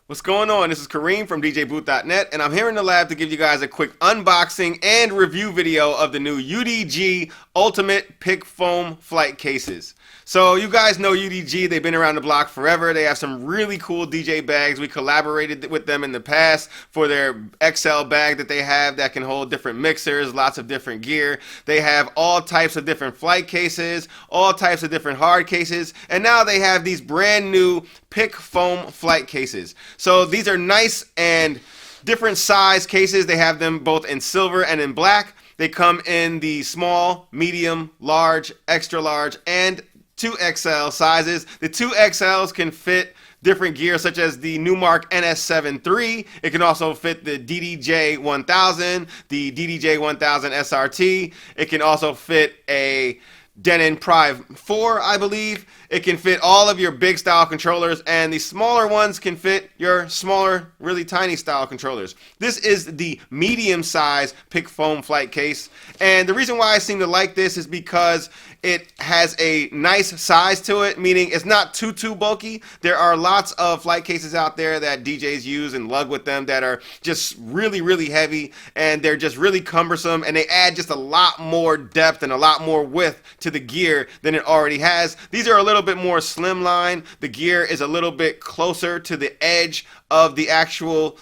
What's going on? This is Kareem from DJBooth.net, and I'm here in the lab to give you guys a quick unboxing and review video of the new UDG Ultimate Pick Foam Flight Cases. So you guys know UDG, they've been around the block forever. They have some really cool DJ bags. We collaborated with them in the past for their XL bag that they have that can hold different mixers, lots of different gear. They have all types of different flight cases, all types of different hard cases, and now they have these brand new Pick Foam Flight Cases. So these are nice and different size cases. They have them both in silver and in black. They come in the small, medium, large, extra large, and 2XL sizes. The 2XLs can fit different gear such as the Newmark NS7 III. It can also fit the DDJ 1000, the DDJ 1000 SRT. It can also fit a Denon Prive 4, I believe. It can fit all of your big style controllers, and the smaller ones can fit your smaller, really tiny style controllers. This is the medium size Pick Foam Flight Case, and the reason why I seem to like this is because it has a nice size to it, meaning it's not too bulky. There are lots of flight cases out there that DJs use and lug with them that are just really heavy, and they're just really cumbersome, and they add just a lot more depth and a lot more width to the gear than it already has. These are a little bit more slimline. The gear is a little bit closer to the edge of the actual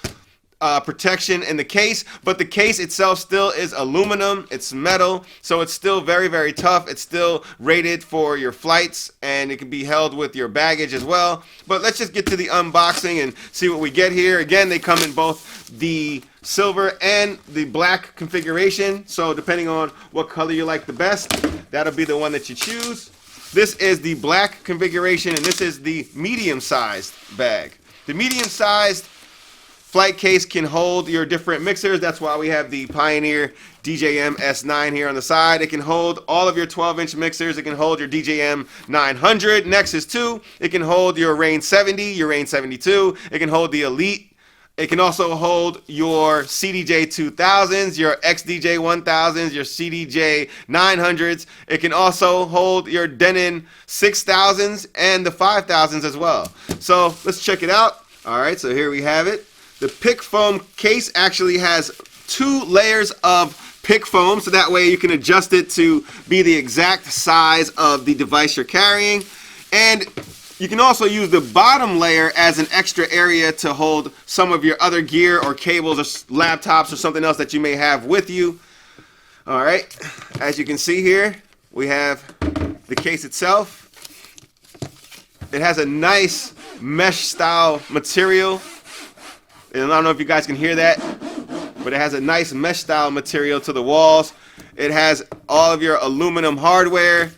protection in the case, but the case itself still is aluminum. It's metal, so it's still very tough. It's still rated for your flights, and it can be held with your baggage as well. But let's just get to the unboxing and see what we get here. Again, they come in both the silver and the black configuration, so depending on what color you like the best, that'll be the one that you choose. This is the black configuration, and this is the medium-sized bag. The medium-sized flight case can hold your different mixers. That's why we have the Pioneer DJM S9 here on the side. It can hold all of your 12-inch mixers. It can hold your DJM 900 Nexus 2. It can hold your Reign 70, your Reign 72. It can hold the Elite. It can also hold your CDJ 2000s, your XDJ 1000s, your CDJ 900s. It can also hold your Denon 6000s and the 5000s as well. So let's check it out. All right, so here we have it. The Pick Foam case actually has 2 layers of Pick Foam, so that way you can adjust it to be the exact size of the device you're carrying. And you can also use the bottom layer as an extra area to hold some of your other gear or cables or laptops or something else that you may have with you. All right, as you can see here, we have the case itself. It has a nice mesh style material. And I don't know if you guys can hear that, but it has a nice mesh style material to the walls. It has all of your aluminum hardware.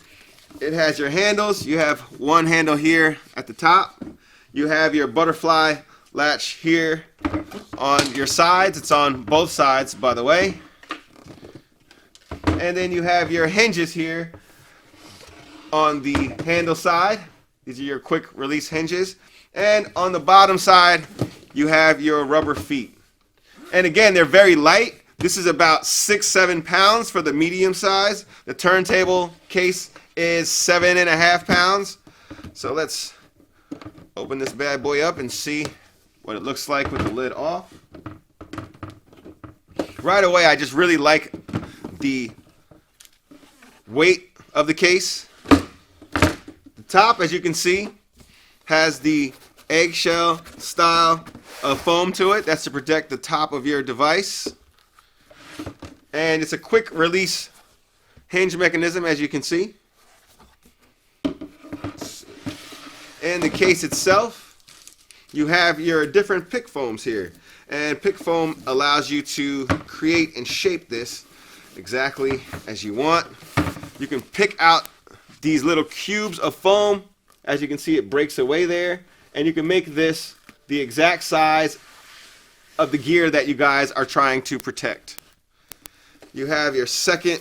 It has your handles. You have one handle here at the top. You have your butterfly latch here on your sides. It's on both sides, by the way. And then you have your hinges here on the handle side. These are your quick release hinges. And on the bottom side, you have your rubber feet. And again, they're very light. This is about 6-7 pounds for the medium size. The turntable case is 7.5 pounds. So let's open this bad boy up and see what it looks like with the lid off. Right away, I just really like the weight of the case. The top, as you can see, has the eggshell style of foam to it. That's to protect the top of your device. And it's a quick release hinge mechanism, as you can see. And the case itself, you have your different pick foams here. And pick foam allows you to create and shape this exactly as you want. You can pick out these little cubes of foam. As you can see, it breaks away there. And you can make this the exact size of the gear that you guys are trying to protect. You have your second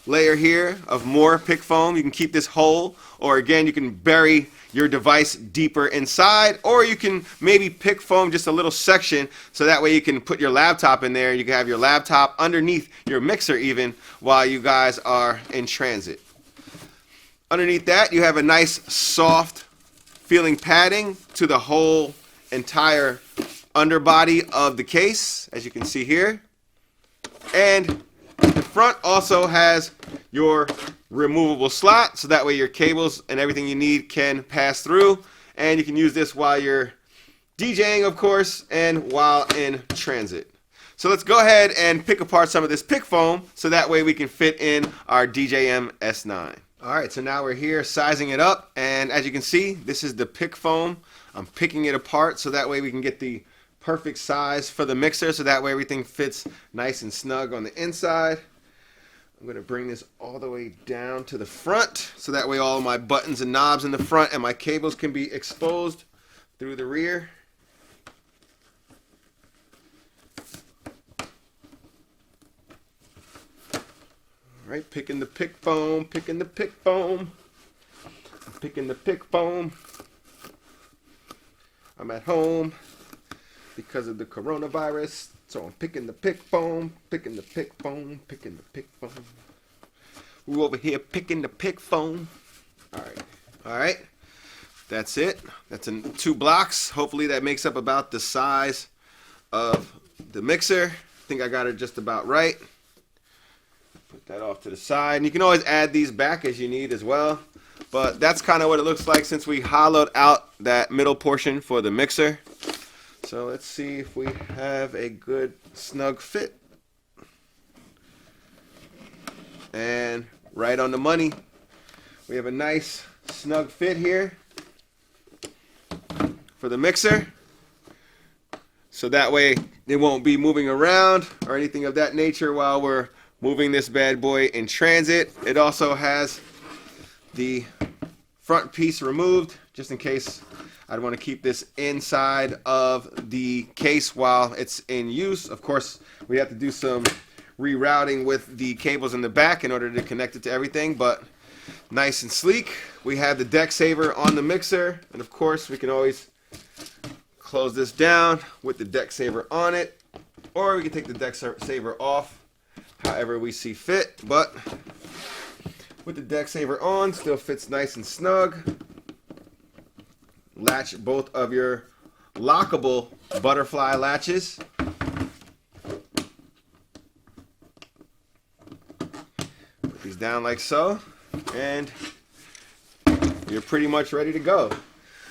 layer here of more pick foam. You can keep this whole, or again, you can bury your device deeper inside, or you can maybe pick foam just a little section so that way you can put your laptop in there. You can have your laptop underneath your mixer even while you guys are in transit. Underneath that, you have a nice soft feeling padding to the whole entire underbody of the case, as you can see here. And the front also has your removable slot, so that way your cables and everything you need can pass through. And you can use this while you're DJing, of course, and while in transit. So let's go ahead and pick apart some of this pick foam so that way we can fit in our DJM S9. Alright, so now we're here sizing it up, and as you can see, this is the pick foam. I'm picking it apart so that way we can get the perfect size for the mixer, so that way everything fits nice and snug on the inside. I'm going to bring this all the way down to the front so that way all of my buttons and knobs in the front and my cables can be exposed through the rear. Alright, picking the pick foam, picking the pick foam, picking the pick foam. I'm at home because of the coronavirus, so I'm picking the pick foam, picking the pick foam, picking the pick foam. We're over here picking the pick foam. Alright, that's it. That's in 2 blocks. Hopefully that makes up about the size of the mixer. I think I got it just about right. Put that off to the side. And you can always add these back as you need as well. But that's kind of what it looks like since we hollowed out that middle portion for the mixer. So let's see if we have a good snug fit. And right on the money. We have a nice snug fit here for the mixer. So that way it won't be moving around or anything of that nature while we're moving this bad boy in transit. It also has the front piece removed just in case I'd want to keep this inside of the case while it's in use. Of course, we have to do some rerouting with the cables in the back in order to connect it to everything, but nice and sleek. We have the deck saver on the mixer, and of course we can always close this down with the deck saver on it, or we can take the deck saver off however we see fit, but with the deck saver on, still fits nice and snug. Latch both of your lockable butterfly latches. Put these down like so, and you're pretty much ready to go.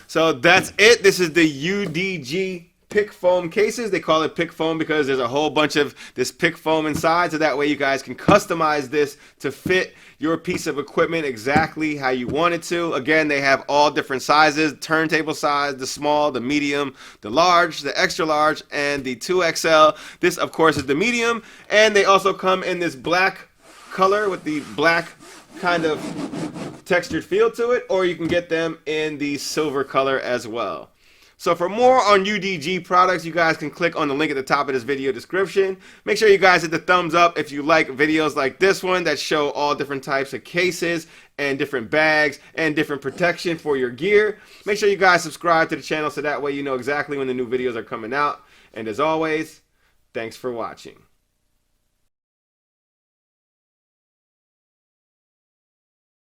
So that's it. This is the UDG pick foam cases. They call it pick foam because there's a whole bunch of this pick foam inside, so that way you guys can customize this to fit your piece of equipment exactly how you want it to. Again, they have all different sizes: turntable size, the small, the medium, the large, the extra large, and the 2XL. This of course is the medium, and they also come in this black color with the black kind of textured feel to it, or you can get them in the silver color as well. So for more on UDG products, you guys can click on the link at the top of this video description. Make sure you guys hit the thumbs up if you like videos like this one that show all different types of cases and different bags and different protection for your gear. Make sure you guys subscribe to the channel so that way you know exactly when the new videos are coming out. And as always, thanks for watching.